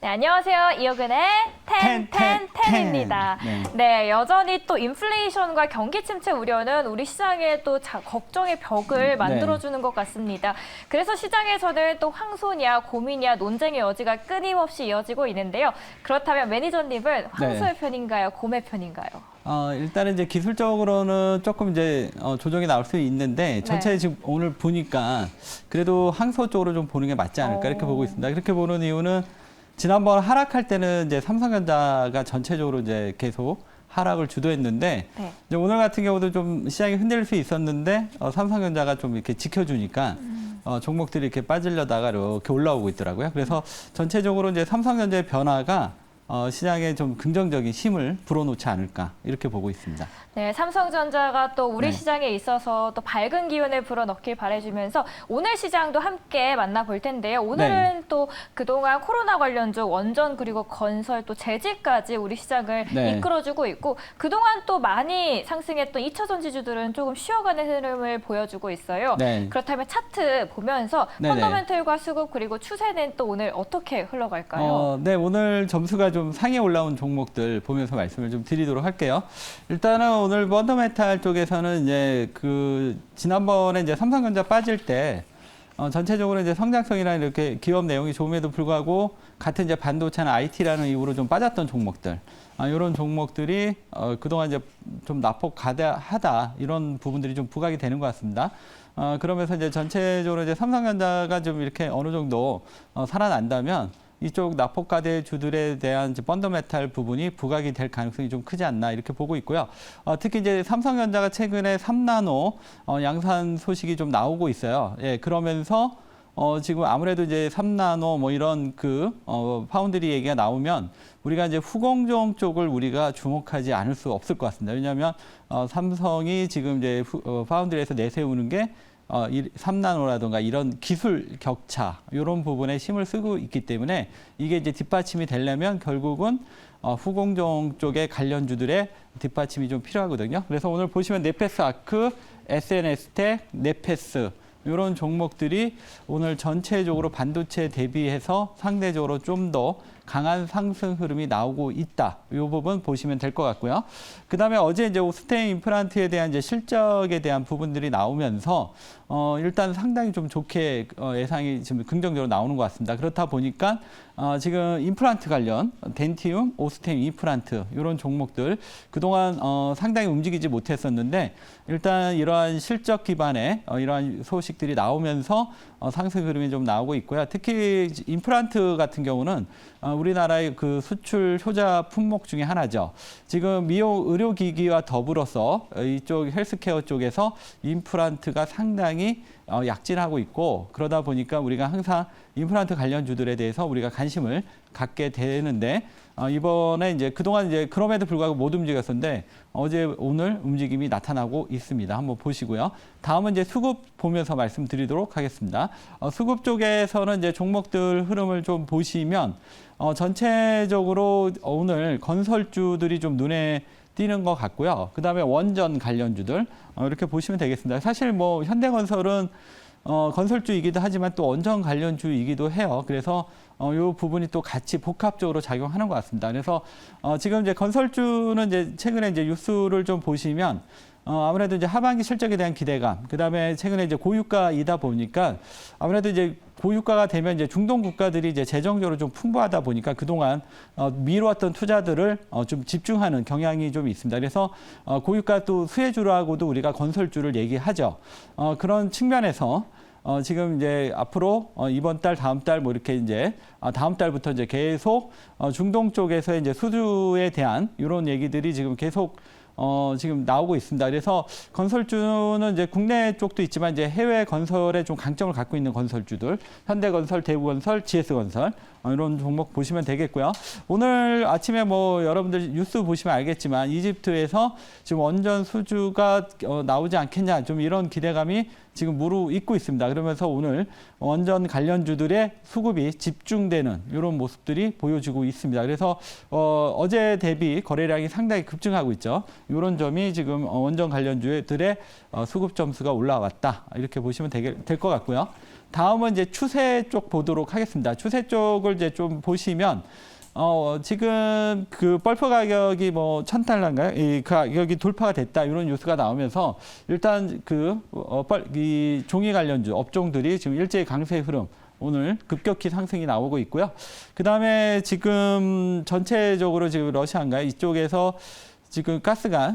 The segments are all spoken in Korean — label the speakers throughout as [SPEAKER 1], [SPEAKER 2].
[SPEAKER 1] 네, 안녕하세요. 이호근의 텐텐텐입니다. 네, 여전히 또 인플레이션과 경기 침체 우려는 우리 시장에 또 걱정의 벽을 만들어주는 것 같습니다. 그래서 시장에서는 또 황소냐 고민이냐 논쟁의 여지가 끊임없이 이어지고 있는데요. 그렇다면 매니저님은 황소의 편인가요? 곰의 편인가요?
[SPEAKER 2] 일단은 이제 기술적으로는 조금 이제 조정이 나올 수 있는데 전체 지금 오늘 보니까 그래도 황소 쪽으로 좀 보는 게 맞지 않을까 이렇게 보고 있습니다. 그렇게 보는 이유는 지난번 하락할 때는 이제 삼성전자가 전체적으로 이제 계속 하락을 주도했는데 이제 오늘 같은 경우도 좀 시장이 흔들릴 수 있었는데 삼성전자가 좀 이렇게 지켜주니까 종목들이 이렇게 빠지려다가 이렇게 올라오고 있더라고요. 그래서 전체적으로 이제 삼성전자의 변화가 시장에 좀 긍정적인 힘을 불어넣지 않을까 이렇게 보고 있습니다.
[SPEAKER 1] 네, 삼성전자가 또 우리 시장에 있어서 또 밝은 기운을 불어넣길 바라주면서 오늘 시장도 함께 만나볼 텐데요. 오늘은 또 그동안 코로나 관련주 원전 그리고 건설 또 재직까지 우리 시장을 이끌어주고 있고 그동안 또 많이 상승했던 2차전 지주들은 조금 쉬어가는 흐름을 보여주고 있어요. 그렇다면 차트 보면서 펀더멘털과 수급 그리고 추세는 또 오늘 어떻게 흘러갈까요?
[SPEAKER 2] 네, 오늘 점수가 좀 상위에 올라온 종목들 보면서 말씀을 좀 드리도록 할게요. 일단은 오늘 펀더멘탈 쪽에서는 이제 지난번에 이제 삼성전자 빠질 때 전체적으로 이제 성장성이나 이렇게 기업 내용이 좋음에도 불구하고 같은 이제 반도체나 IT라는 이유로 좀 빠졌던 종목들 이런 종목들이 그동안 이제 좀 낙폭하다 이런 부분들이 좀 부각이 되는 것 같습니다. 그러면서 이제 전체적으로 이제 삼성전자가 좀 이렇게 어느 정도 살아난다면 이쪽 낙폭가대 주들에 대한 펀더멘탈 부분이 부각이 될 가능성이 좀 크지 않나 이렇게 보고 있고요. 특히 이제 삼성전자가 최근에 3나노 양산 소식이 좀 나오고 있어요. 그러면서 지금 아무래도 이제 3나노 뭐 이런 파운드리 얘기가 나오면 우리가 이제 후공정 쪽을 우리가 주목하지 않을 수 없을 것 같습니다. 왜냐하면 삼성이 지금 이제 파운드리에서 내세우는 게 3나노라든가 이런 기술 격차 이런 부분에 힘을 쓰고 있기 때문에 이게 이제 뒷받침이 되려면 결국은 후공정 쪽의 관련주들의 뒷받침이 좀 필요하거든요. 그래서 오늘 보시면 네페스 아크, SNS텍, 네페스 이런 종목들이 오늘 전체적으로 반도체 대비해서 상대적으로 좀 더 강한 상승 흐름이 나오고 있다. 이 부분 보시면 될 것 같고요. 그다음에 어제 이제 오스템 임플란트에 대한 이제 실적에 대한 부분들이 나오면서 일단 상당히 좀 좋게 예상이 지금 긍정적으로 나오는 것 같습니다. 그렇다 보니까 지금 임플란트 관련 덴티움, 오스템 임플란트 이런 종목들 그동안 상당히 움직이지 못했었는데 일단 이러한 실적 기반의 이러한 소식들이 나오면서 상승 흐름이 좀 나오고 있고요. 특히 임플란트 같은 경우는 우리나라의 수출 효자 품목 중에 하나죠. 지금 미용 의료기기와 더불어서 이쪽 헬스케어 쪽에서 임플란트가 상당히 약진하고 있고 그러다 보니까 우리가 항상 임플란트 관련주들에 대해서 우리가 관심을 갖게 되는데 이번에 이제 그동안 이제 그럼에도 불구하고 못 움직였었는데 어제 오늘 움직임이 나타나고 있습니다. 한번 보시고요. 다음은 이제 수급 보면서 말씀드리도록 하겠습니다. 수급 쪽에서는 이제 종목들 흐름을 좀 보시면 전체적으로 오늘 건설주들이 좀 눈에 띄는 것 같고요. 그다음에 원전 관련주들 이렇게 보시면 되겠습니다. 사실 뭐 현대건설은 건설주이기도 하지만 또 원전 관련주이기도 해요. 그래서 이 부분이 또 같이 복합적으로 작용하는 것 같습니다. 그래서 지금 이제 건설주는 이제 최근에 이제 뉴스를 좀 보시면 아무래도 이제 하반기 실적에 대한 기대감, 그다음에 최근에 이제 고유가이다 보니까 아무래도 이제 고유가가 되면 이제 중동 국가들이 이제 재정적으로 좀 풍부하다 보니까 그동안 미뤄왔던 투자들을 좀 집중하는 경향이 좀 있습니다. 그래서 고유가 또 수혜주라고도 우리가 건설주를 얘기하죠. 그런 측면에서 지금 이제 앞으로 이번 달, 다음 달 뭐 이렇게 이제 다음 달부터 이제 계속 중동 쪽에서 이제 수주에 대한 이런 얘기들이 지금 계속 지금 나오고 있습니다. 그래서 건설주는 이제 국내 쪽도 있지만 이제 해외 건설에 좀 강점을 갖고 있는 건설주들, 현대건설, 대우건설, GS건설 이런 종목 보시면 되겠고요. 오늘 아침에 뭐 여러분들 뉴스 보시면 알겠지만 이집트에서 지금 원전 수주가 나오지 않겠냐 좀 이런 기대감이 지금 무르익고 있습니다. 그러면서 오늘 원전 관련주들의 수급이 집중되는 이런 모습들이 보여지고 있습니다. 그래서 어제 대비 거래량이 상당히 급증하고 있죠. 이런 점이 지금 원전 관련주들의 수급 점수가 올라왔다. 이렇게 보시면 될 것 같고요. 다음은 이제 추세 쪽 보도록 하겠습니다. 추세 쪽을 이제 좀 보시면 지금 그 벌프 가격이 뭐 1,000달러인가요? 이 가격이 돌파가 됐다 이런 뉴스가 나오면서 일단 이 종이 관련주 업종들이 지금 일제히 강세 흐름 오늘 급격히 상승이 나오고 있고요. 그 다음에 지금 전체적으로 지금 러시아인가요? 이쪽에서 지금 가스가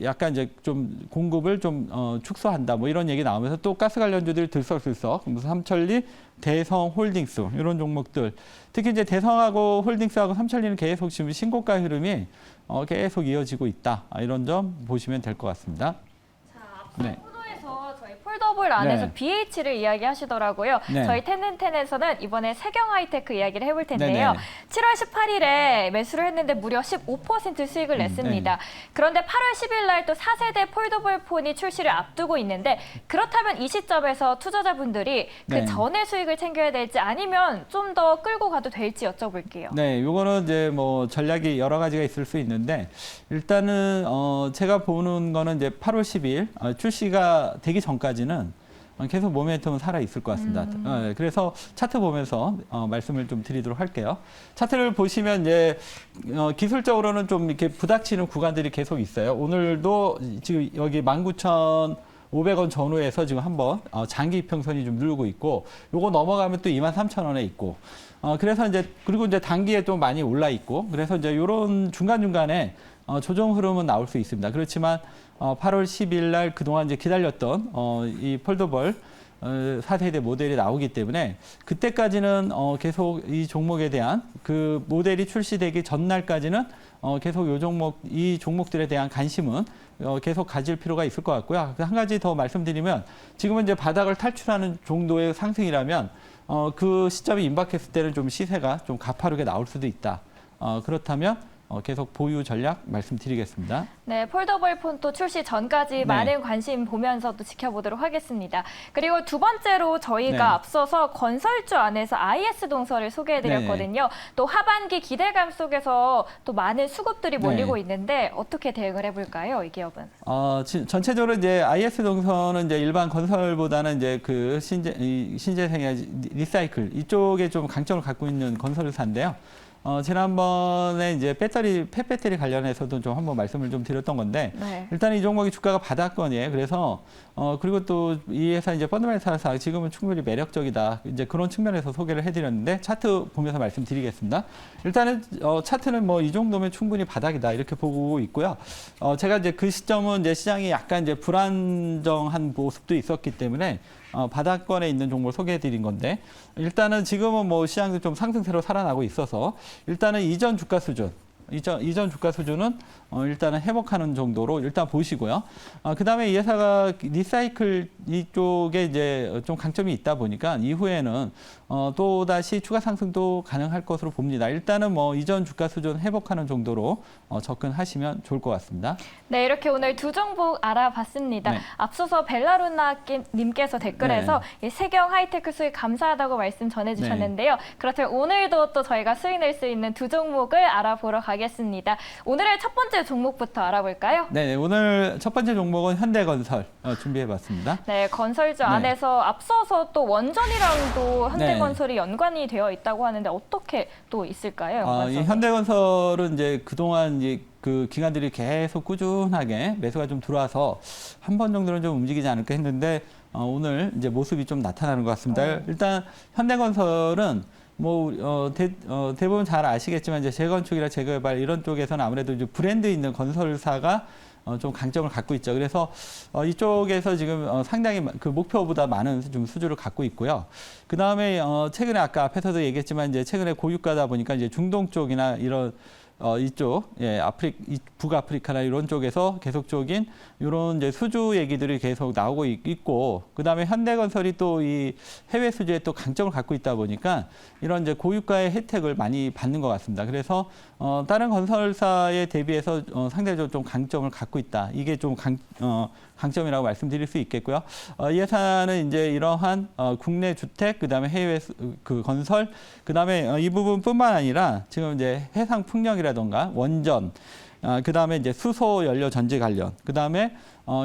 [SPEAKER 2] 약간 이제 좀 공급을 좀 축소한다 뭐 이런 얘기 나오면서 또 가스 관련주들이 들썩들썩 무슨 삼천리, 대성 홀딩스 이런 종목들 특히 이제 대성하고 홀딩스하고 삼천리는 계속 지금 신고가 흐름이 계속 이어지고 있다 이런 점 보시면 될 것 같습니다.
[SPEAKER 1] 자, 앞서
[SPEAKER 2] 네.
[SPEAKER 1] 코너에서 저희 폴더블 안에서
[SPEAKER 2] 네.
[SPEAKER 1] BH를 이야기하시더라고요.
[SPEAKER 2] 네.
[SPEAKER 1] 저희 텐텐텐에서는 이번에 세경 하이테크 이야기를 해볼 텐데요.
[SPEAKER 2] 네네.
[SPEAKER 1] 7월 18일에 매수를 했는데 무려 15% 수익을 냈습니다.
[SPEAKER 2] 네.
[SPEAKER 1] 그런데 8월 10일 날 또 4세대 폴더블 폰이 출시를 앞두고 있는데 그렇다면 이 시점에서 투자자분들이 그
[SPEAKER 2] 네.
[SPEAKER 1] 전에 수익을 챙겨야 될지 아니면 좀 더 끌고 가도 될지 여쭤볼게요.
[SPEAKER 2] 네, 요거는 이제 뭐 전략이 여러 가지가 있을 수 있는데 일단은 제가 보는 거는 이제 8월 10일 출시가 되기 전까지는 계속 모멘텀은 살아 있을 것 같습니다. 그래서 차트 보면서 말씀을 좀 드리도록 할게요. 차트를 보시면 이제 기술적으로는 좀 이렇게 부닥치는 구간들이 계속 있어요. 오늘도 지금 여기 19,500원 전후에서 지금 한번 장기 이평선이 좀 누르고 있고 요거 넘어가면 또 23,000원에 있고 그래서 이제 그리고 이제 단기에 또 많이 올라 있고 그래서 이제 요런 중간중간에 조정 흐름은 나올 수 있습니다. 그렇지만 8월 10일 날 그동안 이제 기다렸던 이 폴더블 4세대 모델이 나오기 때문에 그때까지는 계속 이 종목에 대한 그 모델이 출시되기 전날까지는 계속 이 종목들에 대한 관심은 계속 가질 필요가 있을 것 같고요. 한 가지 더 말씀드리면 지금은 이제 바닥을 탈출하는 정도의 상승이라면 그 시점이 임박했을 때는 좀 시세가 좀 가파르게 나올 수도 있다. 그렇다면 계속 보유 전략 말씀드리겠습니다.
[SPEAKER 1] 네, 폴더블 폰 또 출시 전까지 많은 관심 보면서 또 지켜보도록 하겠습니다. 그리고 두 번째로 저희가
[SPEAKER 2] 네.
[SPEAKER 1] 앞서서 건설주 안에서 IS 동서를 소개해드렸거든요. 또 하반기 기대감 속에서 또 많은 수급들이 몰리고 있는데 어떻게 대응을 해볼까요, 이 기업은?
[SPEAKER 2] 전체적으로 이제 IS 동선은 이제 일반 건설보다는 이제 그 신재생의 리사이클 이쪽에 좀 강점을 갖고 있는 건설사인데요. 지난번에 이제 펫배터리 관련해서도 좀 한번 말씀을 좀 드렸던 건데, 일단 이 종목이 주가가 바닥권이에요. 그래서, 그리고 또 이 회사 이제 펀더멘탈사 지금은 충분히 매력적이다. 이제 그런 측면에서 소개를 해드렸는데, 차트 보면서 말씀드리겠습니다. 일단은, 차트는 뭐 이 정도면 충분히 바닥이다. 이렇게 보고 있고요. 제가 이제 그 시점은 이제 시장이 약간 이제 불안정한 모습도 있었기 때문에, 바닥권에 있는 종목을 소개해 드린 건데 일단은 지금은 뭐 시장도 좀 상승세로 살아나고 있어서 일단은 이전 주가 수준은 일단은 회복하는 정도로 일단 보시고요. 그다음에 이 회사가 리사이클 이쪽에 이제 좀 강점이 있다 보니까 이후에는 또 다시 추가 상승도 가능할 것으로 봅니다. 일단은 뭐 이전 주가 수준 회복하는 정도로 접근하시면 좋을 것 같습니다.
[SPEAKER 1] 네, 이렇게 오늘 두 종목 알아봤습니다.
[SPEAKER 2] 네.
[SPEAKER 1] 앞서서 벨라루나님께서 댓글에서 이 세경 하이테크 수익 감사하다고 말씀 전해주셨는데요. 그렇다면 오늘도 또 저희가 수익 낼 수 있는 두 종목을 알아보러 가겠습니다. 오늘의 첫 번째 종목부터 알아볼까요?
[SPEAKER 2] 네, 오늘 첫 번째 종목은 현대건설 준비해봤습니다.
[SPEAKER 1] 네, 건설주 안에서 앞서서 또 원전이랑도 현대건설이 연관이 되어 있다고 하는데 어떻게 또 있을까요?
[SPEAKER 2] 이 현대건설은 이제 그동안 이제 그 기관들이 계속 꾸준하게 매수가 좀 들어와서 한 번 정도는 좀 움직이지 않을까 했는데 오늘 이제 모습이 좀 나타나는 것 같습니다. 일단 현대건설은 뭐 대부분 잘 아시겠지만 이제 재건축이나 재개발 이런 쪽에서는 아무래도 이제 브랜드 있는 건설사가 좀 강점을 갖고 있죠. 그래서 이쪽에서 지금 상당히 그 목표보다 많은 좀 수주를 갖고 있고요. 그 다음에 최근에 아까 앞에서도 얘기했지만 이제 최근에 고유가다 보니까 이제 중동 쪽이나 이런 이쪽, 북아프리카나 이런 쪽에서 계속적인 이런 이제 수주 얘기들이 계속 나오고 있고, 그 다음에 현대건설이 또 이 해외 수주에 또 강점을 갖고 있다 보니까 이런 이제 고유가의 혜택을 많이 받는 것 같습니다. 그래서 다른 건설사에 대비해서 상대적으로 좀 강점을 갖고 있다. 이게 좀 강점이라고 말씀드릴 수 있겠고요. 이 회사는 이제 이러한 국내 주택, 그 다음에 해외 그 건설, 그 다음에 이 부분뿐만 아니라 지금 이제 해상 풍력이라던가 원전, 그 다음에 이제 수소 연료 전지 관련, 그 다음에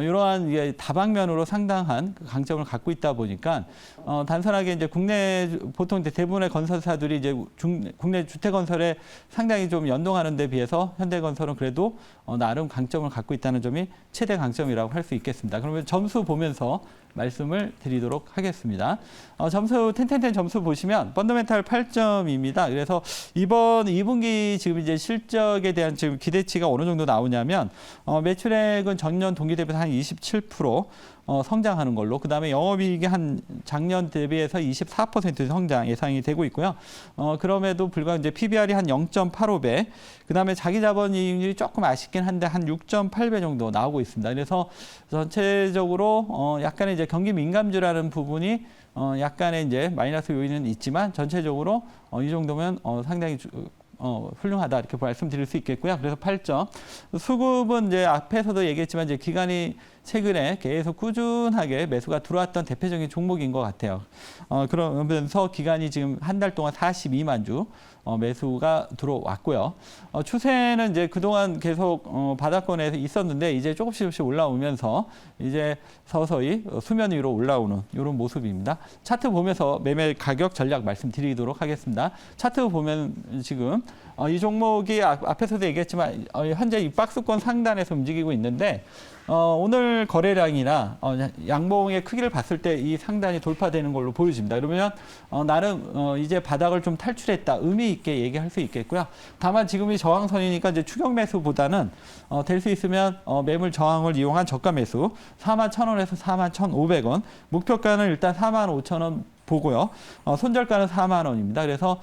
[SPEAKER 2] 이러한 이게 다방면으로 상당한 그 강점을 갖고 있다 보니까 단순하게 이제 국내 보통 이제 대부분의 건설사들이 이제 국내 주택 건설에 상당히 좀 연동하는 데 비해서 현대건설은 그래도 나름 강점을 갖고 있다는 점이 최대 강점이라고 할 수 있겠습니다. 그러면 점수 보면서 말씀을 드리도록 하겠습니다. 점수 텐텐텐 점수 보시면 펀더멘탈 8점입니다. 그래서 이번 2분기 지금 이제 실적에 대한 지금 기대치가 어느 정도 나오냐면 매출액은 전년 동기 대비해서 한 27% 성장하는 걸로, 그다음에 영업이익이 한 작년 대비해서 24% 성장 예상이 되고 있고요. 그럼에도 불구하고 이제 PBR이 한 0.85배, 그다음에 자기자본이익률이 조금 아쉽긴 한데 한 6.8배 정도 나오고 있습니다. 그래서 전체적으로 약간의 이제 경기 민감주라는 부분이 약간의 이제 마이너스 요인은 있지만 전체적으로 이 정도면 상당히 훌륭하다 이렇게 말씀드릴 수 있겠고요. 그래서 8점. 수급은 이제 앞에서도 얘기했지만 이제 기관이 최근에 계속 꾸준하게 매수가 들어왔던 대표적인 종목인 것 같아요. 그러면서 기간이 지금 한 달 동안 42만 주 매수가 들어왔고요. 추세는 이제 그동안 계속 바닥권에 있었는데 이제 조금씩 올라오면서 이제 서서히 수면 위로 올라오는 이런 모습입니다. 차트 보면서 매매 가격 전략 말씀드리도록 하겠습니다. 차트 보면 지금 이 종목이 앞에서도 얘기했지만 현재 이 박스권 상단에서 움직이고 있는데 오늘 거래량이나 양봉의 크기를 봤을 때 이 상단이 돌파되는 걸로 보여집니다. 그러면 나름 이제 바닥을 좀 탈출했다 의미 있게 얘기할 수 있겠고요. 다만 지금이 저항선이니까 이제 추격 매수보다는 될 수 있으면 매물 저항을 이용한 저가 매수 41,000원에서 41,500원, 목표가는 일단 45,000원 보고요. 손절가는 4만 원입니다. 그래서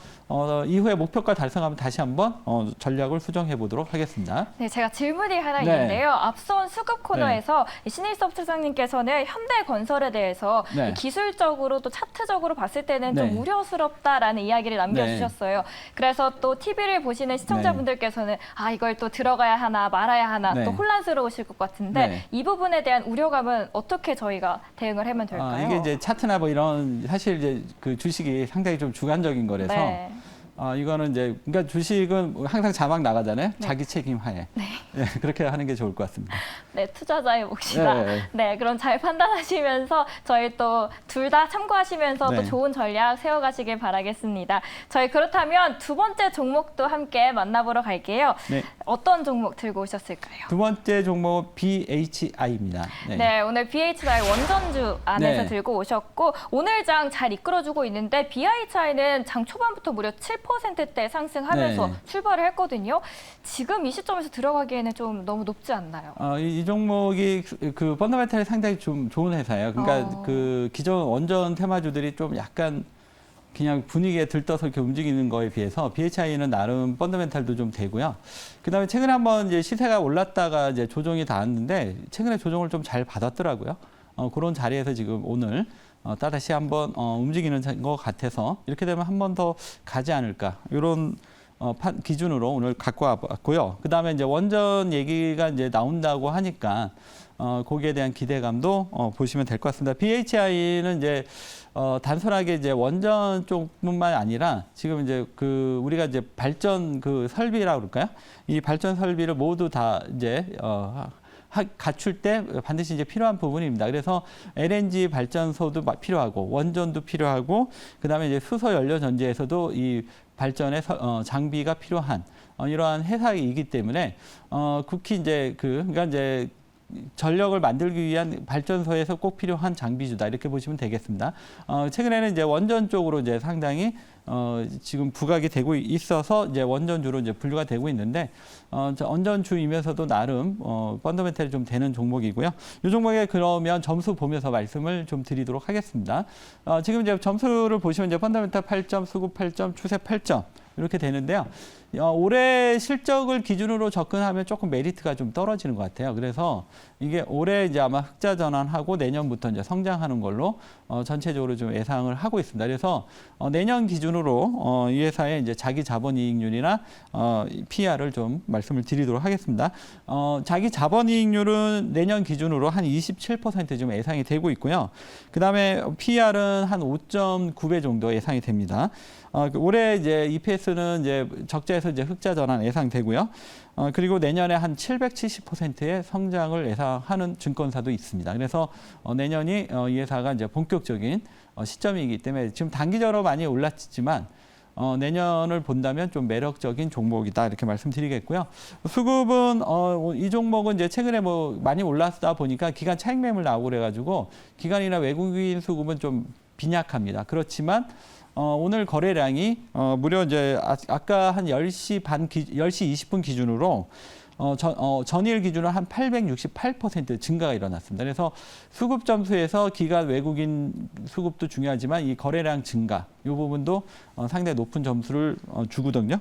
[SPEAKER 2] 이후에 목표가 달성하면 다시 한번 전략을 수정해 보도록 하겠습니다.
[SPEAKER 1] 네, 제가 질문이 하나
[SPEAKER 2] 네.
[SPEAKER 1] 있는데요. 앞선 수급 코너에서 신일섭 실장님께서는 현대건설에 대해서
[SPEAKER 2] 네.
[SPEAKER 1] 기술적으로 또 차트적으로 봤을 때는
[SPEAKER 2] 네.
[SPEAKER 1] 좀 우려스럽다라는 이야기를 남겨주셨어요. 그래서 또 TV를 보시는 시청자분들께서는 이걸 또 들어가야 하나 말아야 하나
[SPEAKER 2] 네.
[SPEAKER 1] 또 혼란스러우실 것 같은데
[SPEAKER 2] 네.
[SPEAKER 1] 이 부분에 대한 우려감은 어떻게 저희가 대응을 하면 될까요?
[SPEAKER 2] 이게 이제 차트나 뭐 이런 사실 이제 그 주식이 상당히 좀 주관적인 거라서
[SPEAKER 1] 네.
[SPEAKER 2] 이거는 이제 그러니까 주식은 항상 자막 나가잖아요.
[SPEAKER 1] 네.
[SPEAKER 2] 자기 책임 하에.
[SPEAKER 1] 네.
[SPEAKER 2] 네, 그렇게 하는 게 좋을 것 같습니다.
[SPEAKER 1] 네, 투자자의 몫이다.
[SPEAKER 2] 네.
[SPEAKER 1] 네, 그럼 잘 판단하시면서 저희 또 둘 다 참고하시면서 또
[SPEAKER 2] 네.
[SPEAKER 1] 좋은 전략 세워가시길 바라겠습니다. 저희 그렇다면 두 번째 종목도 함께 만나보러 갈게요.
[SPEAKER 2] 네.
[SPEAKER 1] 어떤 종목 들고 오셨을까요?
[SPEAKER 2] 두 번째 종목 BHI입니다.
[SPEAKER 1] 네, 오늘 BHI 원전주 안에서
[SPEAKER 2] 네.
[SPEAKER 1] 들고 오셨고 오늘 장 잘 이끌어주고 있는데 BHI는 장 초반부터 무려 7%대 상승하면서
[SPEAKER 2] 네.
[SPEAKER 1] 출발을 했거든요. 지금 이 시점에서 들어가기에는 좀 너무 높지 않나요?
[SPEAKER 2] 이 종목이 그 펀더멘탈이 상당히 좀 좋은 회사예요. 그러니까 그 기존 원전 테마주들이 좀 약간 그냥 분위기에 들떠서 이렇게 움직이는 거에 비해서 BHI는 나름 펀더멘탈도 좀 되고요. 그다음에 최근에 한번 이제 시세가 올랐다가 이제 조정이 닿았는데 최근에 조정을 좀 잘 받았더라고요. 그런 자리에서 지금 오늘 또다시 한번 움직이는 것 같아서 이렇게 되면 한 번 더 가지 않을까 이런 기준으로 오늘 갖고 왔고요. 그다음에 이제 원전 얘기가 이제 나온다고 하니까 거기에 대한 기대감도 보시면 될 것 같습니다. BHI는 이제 단순하게 이제 원전 쪽뿐만 아니라 지금 이제 그 우리가 이제 발전 그 설비라고 그럴까요? 이 발전 설비를 모두 다 이제 갖출 때 반드시 이제 필요한 부분입니다. 그래서 LNG 발전소도 필요하고 원전도 필요하고 그다음에 이제 수소 연료 전지에서도 이 발전의 장비가 필요한 이러한 회사이기 때문에 국히 이제 그러니까 이제 전력을 만들기 위한 발전소에서 꼭 필요한 장비주다 이렇게 보시면 되겠습니다. 최근에는 이제 원전 쪽으로 이제 상당히 지금 부각이 되고 있어서 이제 원전주로 이제 분류가 되고 있는데 원전주이면서도 나름 펀더멘탈이 좀 되는 종목이고요. 이 종목에 그러면 점수 보면서 말씀을 좀 드리도록 하겠습니다. 지금 이제 점수를 보시면 이제 펀더멘탈 8점, 수급 8점, 추세 8점 이렇게 되는데요. 올해 실적을 기준으로 접근하면 조금 메리트가 좀 떨어지는 것 같아요. 그래서 이게 올해 이제 아마 흑자 전환하고 내년부터 이제 성장하는 걸로 전체적으로 좀 예상을 하고 있습니다. 그래서 내년 기준으로 이 회사의 이제 자기 자본이익률이나 PR을 좀 말씀을 드리도록 하겠습니다. 자기 자본이익률은 내년 기준으로 한 27% 지금 예상이 되고 있고요. 그다음에 PR은 한 5.9배 정도 예상이 됩니다. 올해 이제 EPS는 이제 적자 그래서 이제 흑자 전환 예상되고요. 그리고 내년에 한 770%의 성장을 예상하는 증권사도 있습니다. 그래서 내년이 이 회사가 이제 본격적인 시점이기 때문에 지금 단기적으로 많이 올랐지만 내년을 본다면 좀 매력적인 종목이다 이렇게 말씀드리겠고요. 수급은 이 종목은 이제 최근에 뭐 많이 올랐다 보니까 기간 차익 매물 나오고 그래가지고 기관이나 외국인 수급은 좀 빈약합니다. 그렇지만 오늘 거래량이 무려 이제 아까 한 10시 20분 기준으로 전일 기준으로 한 868% 증가가 일어났습니다. 그래서 수급 점수에서 기관 외국인 수급도 중요하지만 이 거래량 증가 이 부분도 상당히 높은 점수를 주거든요.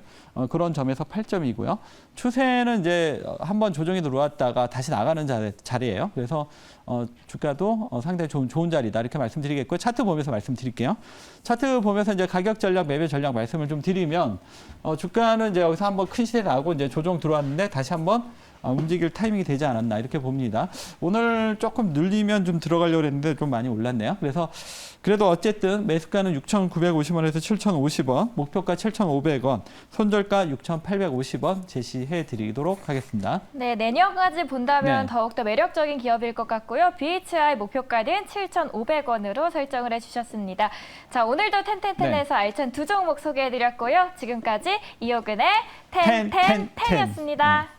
[SPEAKER 2] 그런 점에서 8점이고요. 추세는 이제 한번 조정이 들어왔다가 다시 나가는 자리예요. 그래서 주가도 상당히 좋은 자리다 이렇게 말씀드리겠고요. 차트 보면서 말씀드릴게요. 차트 보면서 이제 가격 전략, 매매 전략 말씀을 좀 드리면 주가는 이제 여기서 한번 큰 시세 나고 이제 조정 들어왔는데 다시 한번 움직일 타이밍이 되지 않았나 이렇게 봅니다. 오늘 조금 늘리면 좀 들어가려고 했는데 좀 많이 올랐네요. 그래서 그래도 어쨌든 매수가는 6,950원에서 7,050원, 목표가 7,500원, 손절가 6,850원 제시해 드리도록 하겠습니다.
[SPEAKER 1] 네, 내년까지 본다면
[SPEAKER 2] 네.
[SPEAKER 1] 더욱더 매력적인 기업일 것 같고요. BHI 목표가는 7,500원으로 설정을 해주셨습니다. 자, 오늘도 텐텐텐에서 알찬 두 종목 소개해드렸고요. 지금까지 이호근의 텐텐텐이었습니다.